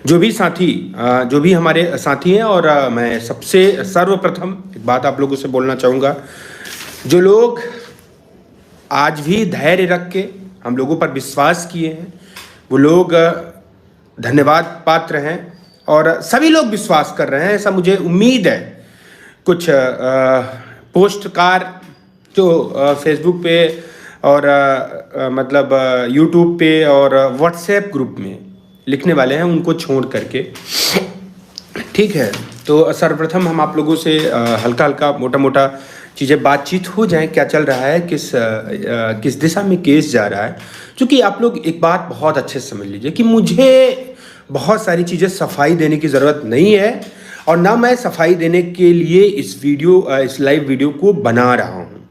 जो भी साथी जो भी हमारे साथी हैं, और मैं सबसे सर्वप्रथम एक बात आप लोगों से बोलना चाहूँगा। जो लोग आज भी धैर्य रख के हम लोगों पर विश्वास किए हैं, वो लोग धन्यवाद पात्र हैं, और सभी लोग विश्वास कर रहे हैं, ऐसा मुझे उम्मीद है। कुछ पोस्टकार जो फेसबुक पे और मतलब यूट्यूब पे और व्हाट्सएप ग्रुप में लिखने वाले हैं, उनको छोड़ करके, ठीक है। तो सर्वप्रथम हम आप लोगों से हल्का हल्का मोटा मोटा चीज़ें बातचीत हो जाए, क्या चल रहा है, किस दिशा में केस जा रहा है। क्योंकि आप लोग एक बात बहुत अच्छे से समझ लीजिए कि मुझे बहुत सारी चीज़ें सफाई देने की ज़रूरत नहीं है, और ना मैं सफाई देने के लिए इस लाइव वीडियो को बना रहा हूँ।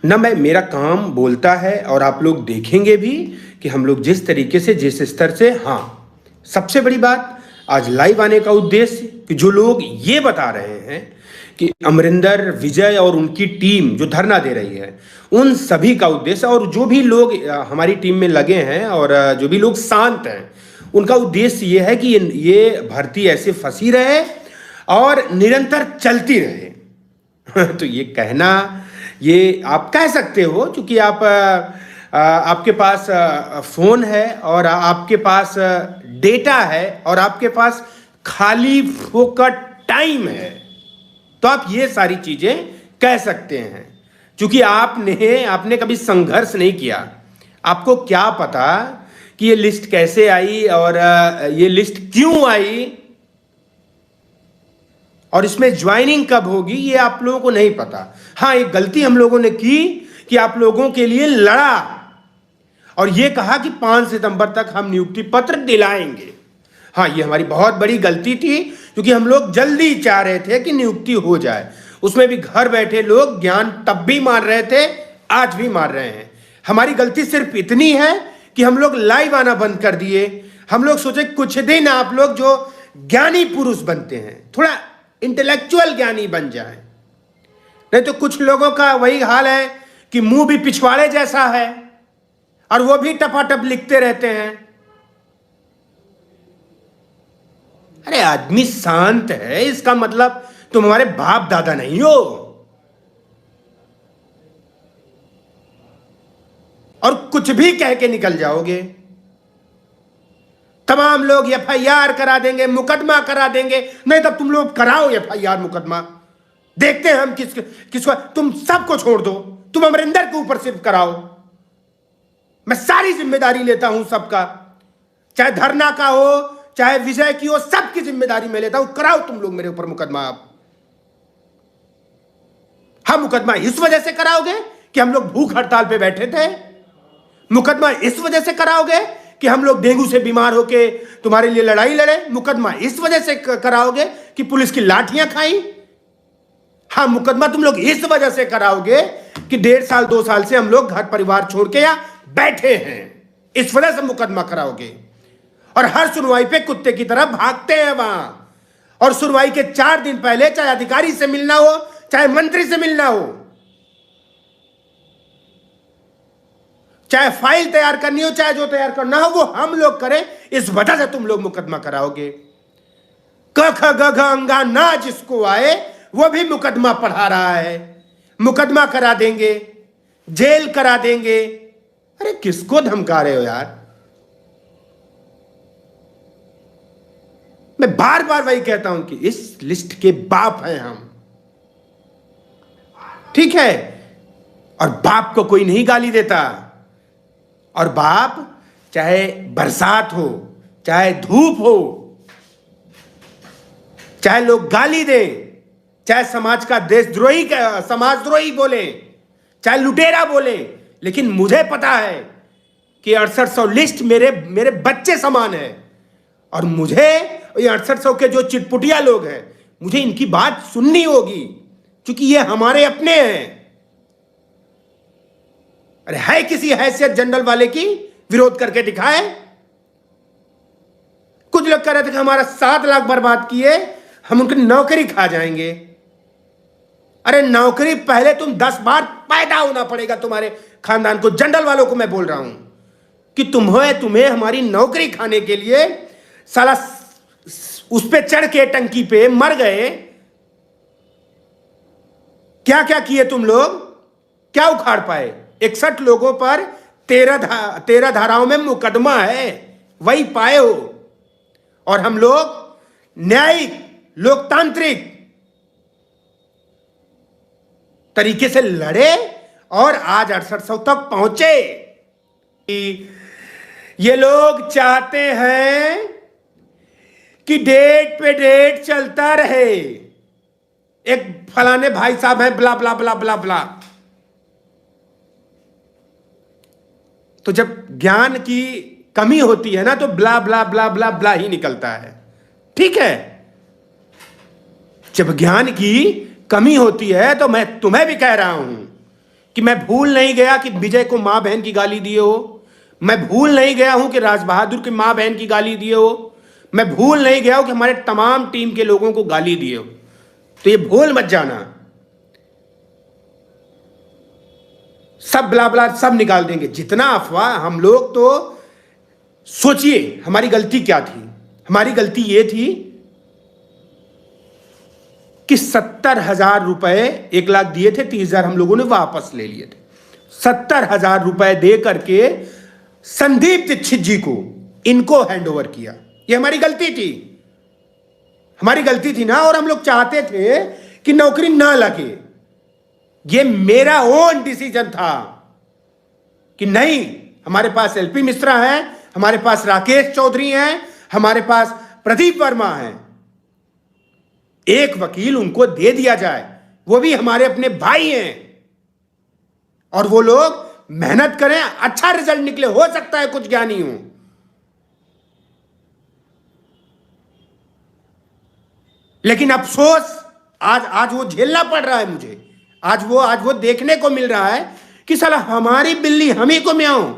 ना मैं, मेरा काम बोलता है, और आप लोग देखेंगे भी कि हम लोग जिस तरीके से, जिस स्तर से, हाँ, सबसे बड़ी बात आज लाइव आने का उद्देश्य कि जो लोग ये बता रहे हैं कि अमरिंदर, विजय और उनकी टीम जो धरना दे रही है, उन सभी का उद्देश्य, और जो भी लोग हमारी टीम में लगे हैं और जो भी लोग शांत हैं, उनका उद्देश्य ये है कि ये भर्ती ऐसे फंसी रहे और निरंतर चलती रहे। तो ये कहना, ये आप कह सकते हो क्योंकि आपके पास फोन है, और आपके पास डेटा है, और आपके पास खाली फोकट टाइम है, तो आप ये सारी चीजें कह सकते हैं। क्योंकि आपने कभी संघर्ष नहीं किया, आपको क्या पता कि ये लिस्ट कैसे आई और ये लिस्ट क्यों आई, और इसमें ज्वाइनिंग कब होगी, ये आप लोगों को नहीं पता। हाँ, एक गलती हम लोगों ने की कि आप लोगों के लिए लड़ा और ये कहा कि 5 सितंबर तक हम नियुक्ति पत्र दिलाएंगे। हाँ, ये हमारी बहुत बड़ी गलती थी, क्योंकि हम लोग जल्दी चाह रहे थे कि नियुक्ति हो जाए। उसमें भी घर बैठे लोग ज्ञान तब भी मार रहे थे, आज भी मार रहे हैं। हमारी गलती सिर्फ इतनी है कि हम लोग लाइव आना बंद कर दिए। हम लोग सोचे कुछ दिन आप लोग जो ज्ञानी पुरुष बनते हैं, थोड़ा इंटेलेक्चुअल ज्ञानी बन जाए, नहीं तो कुछ लोगों का वही हाल है कि मुंह भी पिछवाड़े जैसा है, और वो भी टपाटप लिखते रहते हैं। अरे आदमी शांत है, इसका मतलब तुम हमारे बाप दादा नहीं हो। और कुछ भी कह के निकल जाओगे, तमाम लोग एफआईआर करा देंगे, मुकदमा करा देंगे। नहीं, तब तुम लोग कराओ एफआईआर, मुकदमा, देखते हैं हम किसको। तुम सबको छोड़ दो, तुम अमरिंदर के ऊपर सिर्फ कराओ। मैं सारी जिम्मेदारी लेता हूं सबका, चाहे धरना का हो, चाहे विजय की हो, सबकी जिम्मेदारी मैं लेता हूं। कराओ तुम लोग मेरे ऊपर मुकदमा। आप हम मुकदमा इस वजह से कराओगे कि हम लोग भूख हड़ताल पे बैठे थे? मुकदमा इस वजह से कराओगे कि हम लोग डेंगू से बीमार होके तुम्हारे लिए लड़ाई लड़े? मुकदमा इस वजह से कराओगे कि पुलिस की लाठियां खाई? हाँ, मुकदमा तुम लोग इस वजह से कराओगे कि 1.5 साल 2 साल से हम लोग घर परिवार छोड़ के यहां बैठे हैं, इस वजह से मुकदमा कराओगे। और हर सुनवाई पे कुत्ते की तरह भागते हैं वहां, और सुनवाई के 4 दिन पहले चाहे अधिकारी से मिलना हो, चाहे मंत्री से मिलना हो, चाहे फाइल तैयार करनी हो, चाहे जो तैयार करना हो, वो हम लोग करें, इस वजह से तुम लोग मुकदमा कराओगे। क ख ग घ अंगा ना जिसको आए वो भी मुकदमा पढ़ा रहा है। मुकदमा करा देंगे, जेल करा देंगे। अरे किसको धमका रहे हो यार? मैं बार बार वही कहता हूं कि इस लिस्ट के बाप हैं हम, ठीक है? और बाप को कोई नहीं गाली देता, और बाप चाहे बरसात हो, चाहे धूप हो, चाहे लोग गाली दें, चाहे समाज का देशद्रोही, समाजद्रोही बोले, चाहे लुटेरा बोले, लेकिन मुझे पता है कि 6800 लिस्ट मेरे बच्चे समान है। और मुझे ये 6800 के जो चिटपुटिया लोग हैं, मुझे इनकी बात सुननी होगी, क्योंकि ये हमारे अपने हैं। अरे है किसी हैसियत जनरल वाले की विरोध करके दिखाए? कुछ लोग कह रहे थे कि हमारा 7 लाख बर्बाद किए, हम उनकी नौकरी खा जाएंगे। अरे नौकरी पहले तुम 10 बार पैदा होना पड़ेगा तुम्हारे खानदान को। जनरल वालों को मैं बोल रहा हूं कि तुम्हें हमारी नौकरी खाने के लिए साला उस पे चढ़ के टंकी पे मर गए। क्या क्या किए तुम लोग, क्या उखाड़ पाए? 61 लोगों पर 13 धाराओं में मुकदमा है, वही पाए हो। और हम लोग न्यायिक लोकतांत्रिक तरीके से लड़े और आज 6800 तक पहुंचे। ये लोग चाहते हैं कि डेट पे डेट चलता रहे। एक फलाने भाई साहब हैं, ब्ला ब्ला ब्ला ब्ला ब्ला। तो जब ज्ञान की कमी होती है ना, तो ब्ला ब्ला ब्ला ब्ला ब्ला ही निकलता है। ठीक है, जब ज्ञान की कमी होती है तो मैं तुम्हें भी कह रहा हूं कि मैं भूल नहीं गया कि विजय को मां बहन की गाली दिए हो। मैं भूल नहीं गया हूं कि राज बहादुर की मां बहन की गाली दिए हो। मैं भूल नहीं गया हूं कि हमारे तमाम टीम के लोगों को गाली दिए हो। तो ये भूल मत जाना। सब ब्ला ब्ला सब निकाल देंगे, जितना अफवाह। हम लोग तो सोचिए हमारी गलती क्या थी। हमारी गलती ये थी कि 70,000 रुपए, 1 लाख दिए थे, 30,000 हम लोगों ने वापस ले लिए थे। 70,000 रुपए दे करके संदीप दीक्षित जी को, इनको हैंडओवर किया। ये हमारी गलती थी, हमारी गलती थी ना। और हम लोग चाहते थे कि नौकरी ना लगे। ये मेरा ओन डिसीजन था कि नहीं, हमारे पास एलपी मिश्रा है, हमारे पास राकेश चौधरी हैं, हमारे पास प्रदीप वर्मा है। एक वकील उनको दे दिया जाए, वो भी हमारे अपने भाई हैं, और वो लोग मेहनत करें, अच्छा रिजल्ट निकले। हो सकता है कुछ ज्ञानी हो, लेकिन अफसोस आज वो झेलना पड़ रहा है मुझे। आज वो देखने को मिल रहा है कि साला हमारी बिल्ली हम ही को म्याऊं।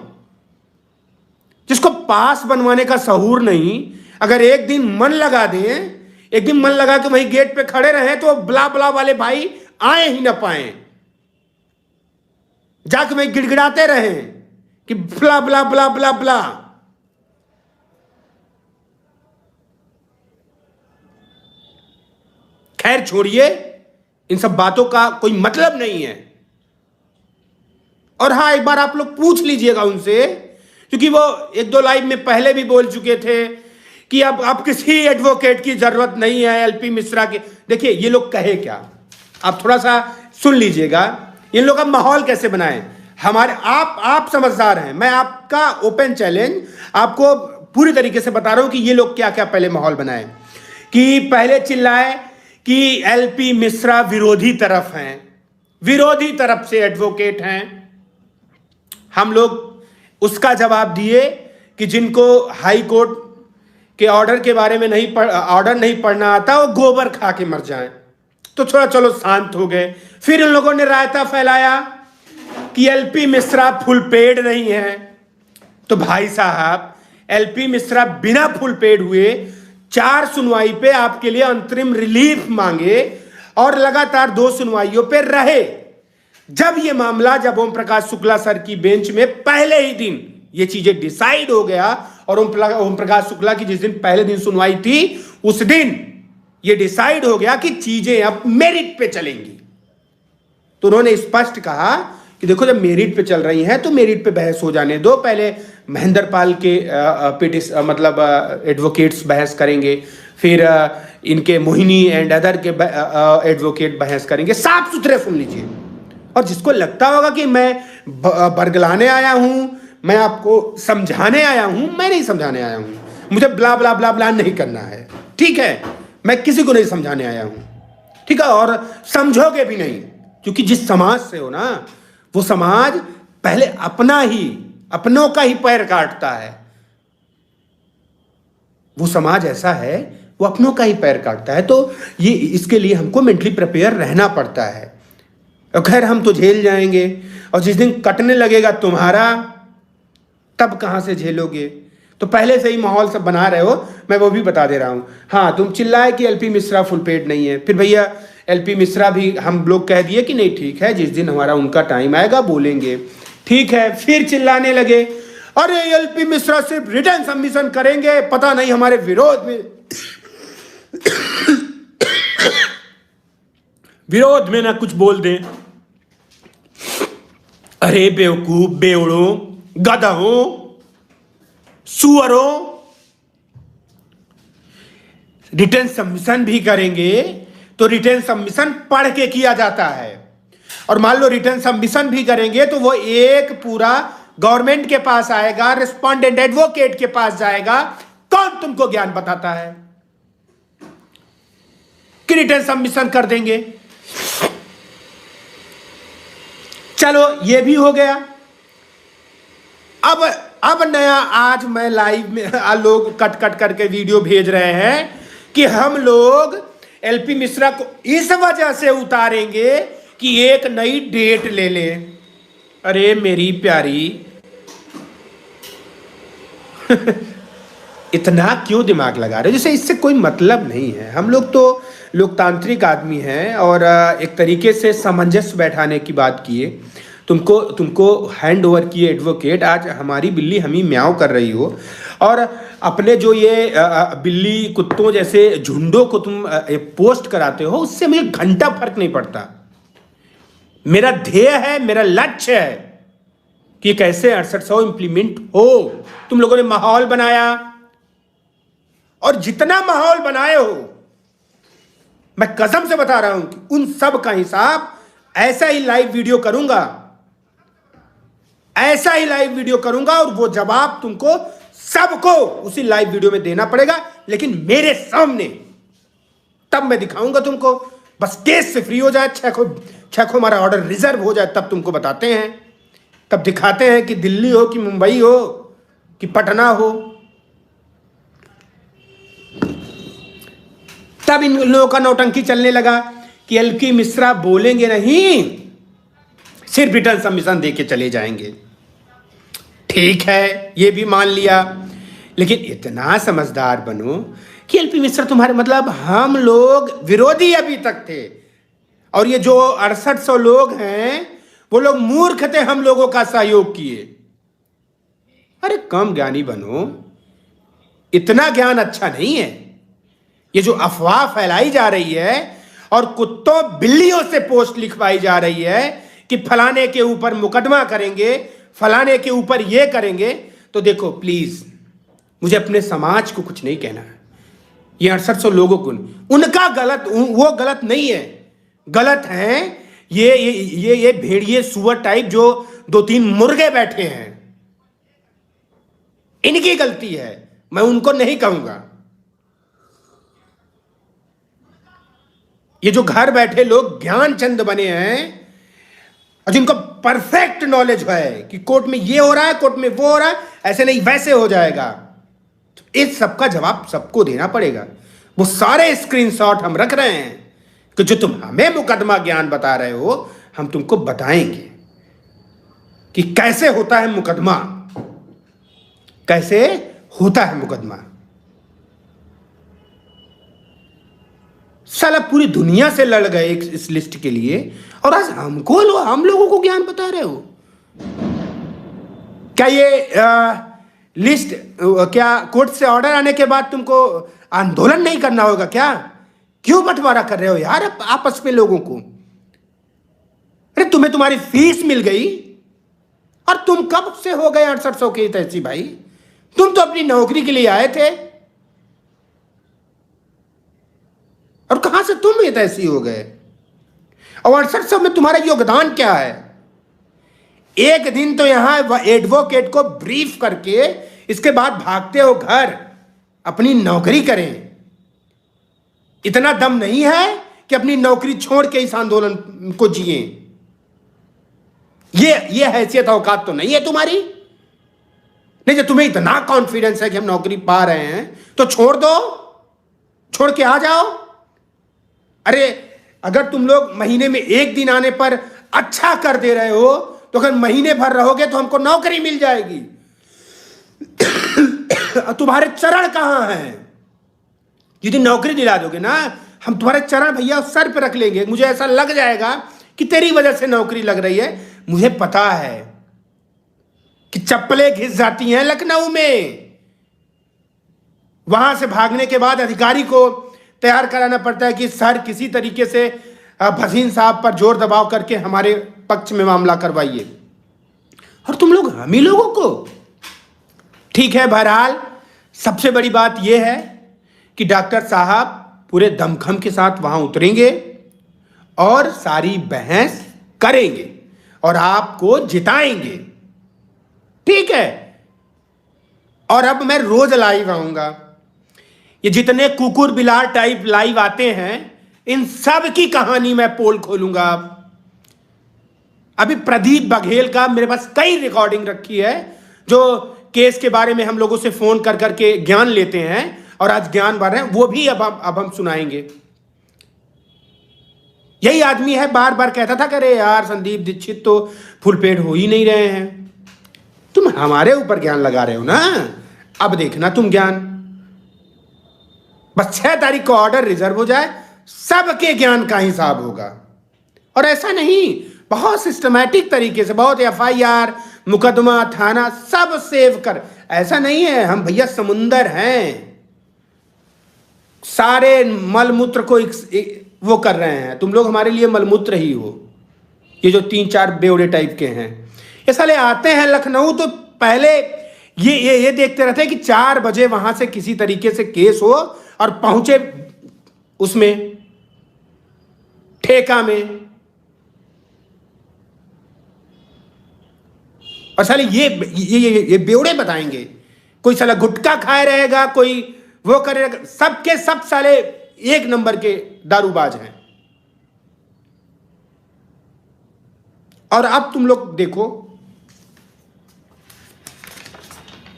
जिसको पास बनवाने का सहूर नहीं, अगर एक दिन मन लगा दें, एक दिन मन लगा कि वही गेट पे खड़े रहे, तो ब्ला ब्ला वाले भाई आए ही ना पाए, जाके वही गिड़गिड़ाते रहे कि ब्ला ब्ला ब्ला ब्ला ब्ला। खैर छोड़िए, इन सब बातों का कोई मतलब नहीं है। और हां, एक बार आप लोग पूछ लीजिएगा उनसे, क्योंकि वो 1-2 लाइव में पहले भी बोल चुके थे कि अब किसी एडवोकेट की जरूरत नहीं है एलपी मिश्रा के। देखिए ये लोग कहे क्या, आप थोड़ा सा सुन लीजिएगा। इन लोग का माहौल कैसे बनाए हमारे, आप समझदार हैं। मैं आपका ओपन चैलेंज आपको पूरी तरीके से बता रहा हूं कि ये लोग क्या क्या पहले माहौल बनाए। कि पहले चिल्लाए कि एलपी मिश्रा विरोधी तरफ हैं, विरोधी तरफ से एडवोकेट हैं। हम लोग उसका जवाब दिए कि जिनको हाई कोर्ट के ऑर्डर के बारे में ऑर्डर नहीं पढ़ना आता, वो गोबर खा के मर जाएं। तो थोड़ा चलो शांत हो गए। फिर उन लोगों ने रायता फैलाया कि एलपी मिश्रा फुल पेड नहीं है। तो भाई साहब, एलपी मिश्रा बिना फुल पेड हुए 4 सुनवाई पे आपके लिए अंतरिम रिलीफ मांगे और लगातार 2 सुनवाइयों पे रहे। जब ये मामला, जब ओम प्रकाश शुक्ला सर की बेंच में पहले ही दिन ये चीजें डिसाइड हो गया, और ओम प्रकाश शुक्ला की जिस दिन पहले दिन सुनवाई थी, उस दिन ये डिसाइड हो गया कि चीजें अब मेरिट पे चलेंगी। तो उन्होंने स्पष्ट कहा कि देखो, जब मेरिट पे चल रही हैं तो मेरिट पे बहस हो जाने दो। पहले महेंद्र पाल के एडवोकेट्स बहस करेंगे, फिर इनके मोहिनी एंड अदर के एडवोकेट बहस करेंगे। साफ सुथरे सुन लीजिए। और जिसको लगता होगा कि मैं बरगलाने आया हूं, मैं आपको समझाने आया हूं, मैं नहीं समझाने आया हूं। मुझे ब्ला ब्ला ब्ला ब्ला नहीं करना है, ठीक है? मैं किसी को नहीं समझाने आया हूं, ठीक है? और समझोगे भी नहीं, क्योंकि जिस समाज से हो ना, वो समाज पहले अपनों का ही पैर काटता है। वो समाज ऐसा है, वो अपनों का ही पैर काटता है। तो ये इसके लिए हमको मेंटली प्रिपेयर रहना पड़ता है। और खैर, हम तो झेल जाएंगे, और जिस दिन कटने लगेगा तुम्हारा, तब कहां से झेलोगे? तो पहले से ही माहौल सब बना रहे हो, मैं वो भी बता दे रहा हूं। हाँ, तुम चिल्लाए कि एलपी मिश्रा फुल पेड नहीं है, फिर भैया एलपी मिश्रा भी हम लोग कह दिए कि नहीं, ठीक है, जिस दिन हमारा उनका टाइम आएगा बोलेंगे, ठीक है। फिर चिल्लाने लगे, अरे एलपी मिश्रा सिर्फ रिटर्न सबमिशन करेंगे, पता नहीं हमारे विरोध में विरोध में ना कुछ बोल दें। अरे बेवकूफ, बेवड़ों, गधों, सुअरों, रिटर्न सबमिशन भी करेंगे तो रिटर्न सबमिशन पढ़ के किया जाता है। और मान लो रिटर्न सबमिशन भी करेंगे तो वो एक पूरा गवर्नमेंट के पास आएगा, रिस्पोंडेंट एडवोकेट के पास जाएगा। कौन तुमको ज्ञान बताता है कि रिटर्न सबमिशन कर देंगे? चलो ये भी हो गया। अब नया, आज मैं लाइव में लोग कट कट करके वीडियो भेज रहे हैं कि हम लोग एलपी मिश्रा को इस वजह से उतारेंगे कि एक नई डेट ले लें। अरे मेरी प्यारी इतना क्यों दिमाग लगा रहे हो? जैसे इससे कोई मतलब नहीं है। हम लोग तो लोकतांत्रिक आदमी हैं और एक तरीके से सामंजस्य बैठाने की बात किए। तुमको हैंड ओवर किए एडवोकेट, आज हमारी बिल्ली हम ही म्याऊं कर रही हो और अपने जो ये बिल्ली कुत्तों जैसे झुंडों को तुम पोस्ट कराते हो, उससे मुझे घंटा फर्क नहीं पड़ता। मेरा ध्येय है, मेरा लक्ष्य है कि कैसे 6800 इंप्लीमेंट हो। तुम लोगों ने माहौल बनाया और जितना माहौल बनाए हो, मैं कसम से बता रहा हूं कि उन सब का हिसाब ऐसा ही लाइव वीडियो करूंगा, ऐसा ही लाइव वीडियो करूंगा और वो जवाब तुमको सबको उसी लाइव वीडियो में देना पड़ेगा, लेकिन मेरे सामने। तब मैं दिखाऊंगा तुमको। बस केस से फ्री हो जाए, 6 को हमारा ऑर्डर रिजर्व हो जाए, तब तुमको बताते हैं, तब दिखाते हैं कि दिल्ली हो कि मुंबई हो कि पटना हो। तब इन लोगों का नौटंकी चलने लगा कि एलपी मिश्रा बोलेंगे नहीं, सिर्फ रिटर्न सबमिशन दे के चले जाएंगे। ठीक है, ये भी मान लिया, लेकिन इतना समझदार बनो कि एलपी मिश्रा तुम्हारे, मतलब हम लोग विरोधी अभी तक थे और ये जो 6800 लोग हैं वो लोग मूर्ख थे, हम लोगों का सहयोग किए। अरे कम ज्ञानी बनो, इतना ज्ञान अच्छा नहीं है। ये जो अफवाह फैलाई जा रही है और कुत्तों बिल्लियों से पोस्ट लिखवाई जा रही है कि फलाने के ऊपर मुकदमा करेंगे, फलाने के ऊपर ये करेंगे, तो देखो प्लीज, मुझे अपने समाज को कुछ नहीं कहना है। ये 6800 लोगों को, उनका गलत, वो गलत नहीं है, गलत है ये भेड़िए सुअर टाइप जो 2-3 मुर्गे बैठे हैं, इनकी गलती है। मैं उनको नहीं कहूंगा। ये जो घर बैठे लोग ज्ञानचंद बने हैं और जिनको परफेक्ट नॉलेज है कि कोर्ट में ये हो रहा है, कोर्ट में वो हो रहा है, ऐसे नहीं वैसे हो जाएगा, तो इस सब का जवाब सबको देना पड़ेगा। वो सारे स्क्रीनशॉट हम रख रहे हैं कि जो तुम हमें मुकदमा ज्ञान बता रहे हो, हम तुमको बताएंगे कि कैसे होता है मुकदमा, कैसे होता है मुकदमा। साला पूरी दुनिया से लड़ गए इस लिस्ट के लिए और आज हम लोगों को ज्ञान बता रहे हो। क्या ये लिस्ट, क्या कोर्ट से ऑर्डर आने के बाद तुमको आंदोलन नहीं करना होगा क्या? क्यों बंटवारा कर रहे हो यार आपस में लोगों को? अरे तुम्हें तुम्हारी फीस मिल गई और तुम कब से हो गए 6800 के तहसी भाई? तुम तो अपनी नौकरी के लिए आए थे और कहां से तुम ये ऐसी हो गए? और 6800 में तुम्हारा योगदान क्या है? एक दिन तो यहां एडवोकेट को ब्रीफ करके इसके बाद भागते हो घर, अपनी नौकरी करें। इतना दम नहीं है कि अपनी नौकरी छोड़ के इस आंदोलन को जिए। ये हैसियत औकात तो नहीं है तुम्हारी। नहीं, जब तुम्हें इतना कॉन्फिडेंस है कि हम नौकरी पा रहे हैं तो छोड़ दो, छोड़ के आ जाओ। अरे अगर तुम लोग महीने में एक दिन आने पर अच्छा कर दे रहे हो तो अगर महीने भर रहोगे तो हमको नौकरी मिल जाएगी। तुम्हारे चरण कहां हैं? यदि नौकरी दिला दोगे ना, हम तुम्हारे चरण भैया सर पे रख लेंगे। मुझे ऐसा लग जाएगा कि तेरी वजह से नौकरी लग रही है। मुझे पता है कि चप्पलें घिस जाती हैं लखनऊ में, वहां से भागने के बाद अधिकारी को तैयार कराना पड़ता है कि सर किसी तरीके से भसीन साहब पर जोर दबाव करके हमारे पक्ष में मामला करवाइए, और तुम लोग हम ही लोगों को। ठीक है, बहरहाल सबसे बड़ी बात यह है कि डॉक्टर साहब पूरे दमखम के साथ वहां उतरेंगे और सारी बहस करेंगे और आपको जिताएंगे। ठीक है, और अब मैं रोज लाइव आऊंगा। ये जितने कुकुर बिलार टाइप लाइव आते हैं, इन सब की कहानी मैं पोल खोलूंगा। अभी प्रदीप बघेल का मेरे पास कई रिकॉर्डिंग रखी है, जो केस के बारे में हम लोगों से फोन कर करके ज्ञान लेते हैं और आज ज्ञान बढ़ रहे हैं, वो भी अब हम सुनाएंगे। यही आदमी है, बार बार कहता था करे यार संदीप दीक्षित तो फुल पेड हो ही नहीं रहे हैं। तुम हमारे ऊपर ज्ञान लगा रहे हो ना, अब देखना तुम ज्ञान। बस 6 तारीख को ऑर्डर रिजर्व हो जाए, सबके ज्ञान का हिसाब होगा। और ऐसा नहीं, बहुत सिस्टमैटिक तरीके से, बहुत FIR, मुकदमा, थाना सब सेव कर। ऐसा नहीं है, हम भैया समुंदर हैं, सारे मलमूत्र को वो कर रहे हैं। तुम लोग हमारे लिए मलमूत्र ही हो। ये जो 3-4 बेवड़े टाइप के हैं, ये साले आते हैं लखनऊ तो पहले ये देखते रहते हैं कि 4 बजे वहां से किसी तरीके से केस हो और पहुंचे उसमें ठेका में। और साले ये बेवड़े बताएंगे, कोई साला गुटखा खाए रहेगा, कोई वो करेगा, सबके सब साले एक नंबर के दारूबाज हैं। और अब तुम लोग देखो,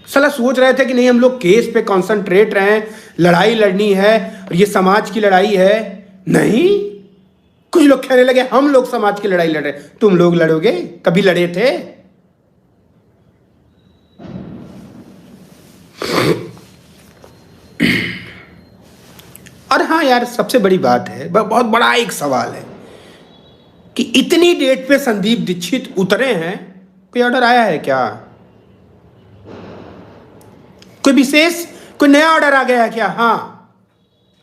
साला सोच रहे थे कि नहीं हम लोग केस पे कंसंट्रेट रहे, लड़ाई लड़नी है और ये समाज की लड़ाई है। नहीं, कुछ लोग कहने लगे हम लोग समाज की लड़ाई लड़ रहे। तुम लोग लड़ोगे? कभी लड़े थे? और हाँ यार, सबसे बड़ी बात है, बहुत बड़ा एक सवाल है कि इतनी डेट पे संदीप दीक्षित उतरे हैं, कोई ऑर्डर आया है क्या? कोई विशेष, कोई नया ऑर्डर आ गया है क्या? हाँ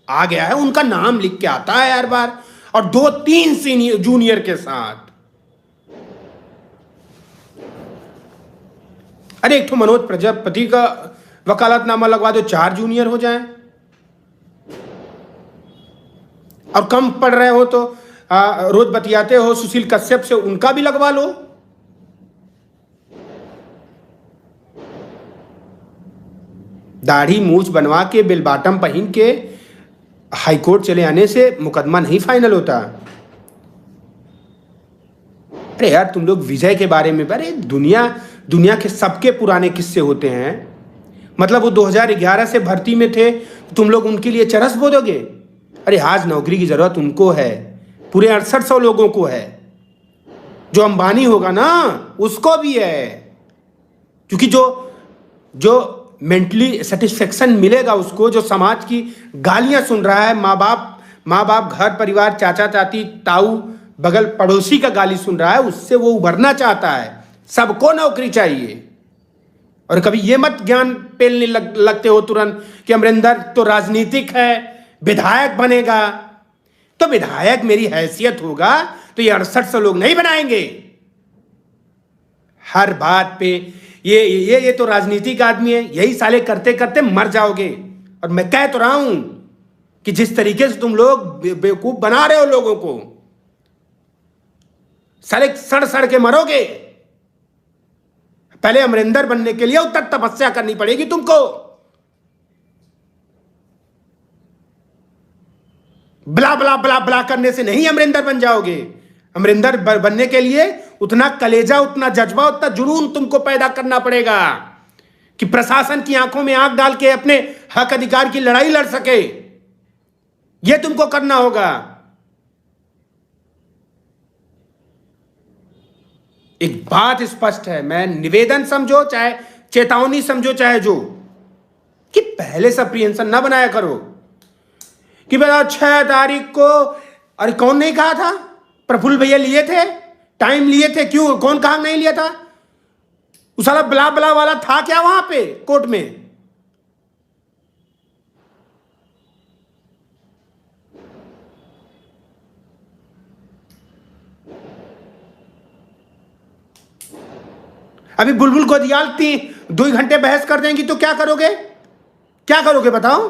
आ गया है, उनका नाम लिख के आता है हर बार, और 2-3 सीनियर जूनियर के साथ। अरे एक तो मनोज प्रजापति का वकालतनामा लगवा दो, 4 जूनियर हो जाएं। और कम पढ़ रहे हो तो रोज बतियाते हो सुशील कश्यप से, उनका भी लगवा लो। दाढ़ी मूछ बनवा के बेल बॉटम पहन के हाईकोर्ट चले आने से मुकदमा नहीं फाइनल होता। अरे यार तुम लोग विजय के बारे में, अरे दुनिया के सबके पुराने किस्से होते हैं। मतलब वो 2011 से भर्ती में थे, तुम लोग उनके लिए चरस बो दोगे? अरे आज नौकरी की जरूरत उनको है, पूरे 6800 लोगों को है। जो अंबानी होगा ना उसको भी है, क्योंकि जो मेंटली सेटिस्फेक्शन मिलेगा उसको, जो समाज की गालियां सुन रहा है, माँ बाप घर परिवार चाचा चाची ताऊ बगल पड़ोसी का गाली सुन रहा है, उससे वो उभरना चाहता है। सबको नौकरी चाहिए। और कभी ये मत ज्ञान पेलने लगते हो तुरंत कि अमरिंदर तो राजनीतिक है, विधायक बनेगा। तो विधायक मेरी हैसियत होगा तो ये 6800 लोग नहीं बनाएंगे। हर बात पे ये तो राजनीतिक आदमी है, यही साले करते करते मर जाओगे। और मैं कह तो रहा हूं कि जिस तरीके से तुम लोग बेवकूफ बना रहे हो लोगों को, साले सड़ सड़ के मरोगे। पहले अमरिंदर बनने के लिए उत्तर तपस्या करनी पड़ेगी तुमको। ब्ला ब्ला ब्ला ब्ला करने से नहीं अमरिंदर बन जाओगे। अमरिंदर बनने के लिए उतना कलेजा, उतना जज्बा, उतना जुनून तुमको पैदा करना पड़ेगा कि प्रशासन की आंखों में आंख डाल के अपने हक अधिकार की लड़ाई लड़ सके। यह तुमको करना होगा। एक बात स्पष्ट है, मैं निवेदन समझो चाहे चेतावनी समझो चाहे जो, कि पहले से अप्रीहेंशन ना बनाया करो कि भाई 6 तारीख को। अरे कौन नहीं कहा था? प्रफुल्ल भैया लिए थे, टाइम लिए थे। क्यों? कौन कहा नहीं लिया था? उस साला ब्ला ब्ला वाला था क्या वहां पे कोर्ट में? अभी बुलबुल गोदियाल 2 घंटे बहस कर देंगी तो क्या करोगे? क्या करोगे बताओ?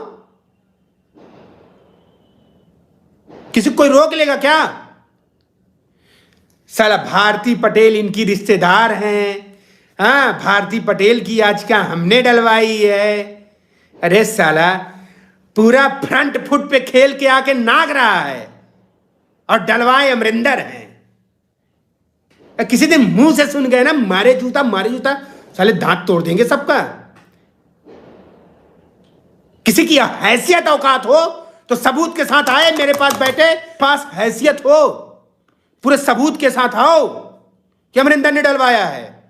किसी को कोई रोक लेगा क्या? साला भारती पटेल इनकी रिश्तेदार हैं। हाँ, भारती पटेल की याचिका हमने डलवाई है। अरे साला पूरा फ्रंट फुट पे खेल के आके नाग रहा है और डलवाए अमरिंदर हैं। किसी दिन मुंह से सुन गए ना मारे जूता, साले दांत तोड़ देंगे सबका। किसी की हैसियत औकात हो तो सबूत के साथ आए मेरे पास बैठे, पास हैसियत हो पूरे सबूत के साथ आओ कि अमरिंदर ने डलवाया है।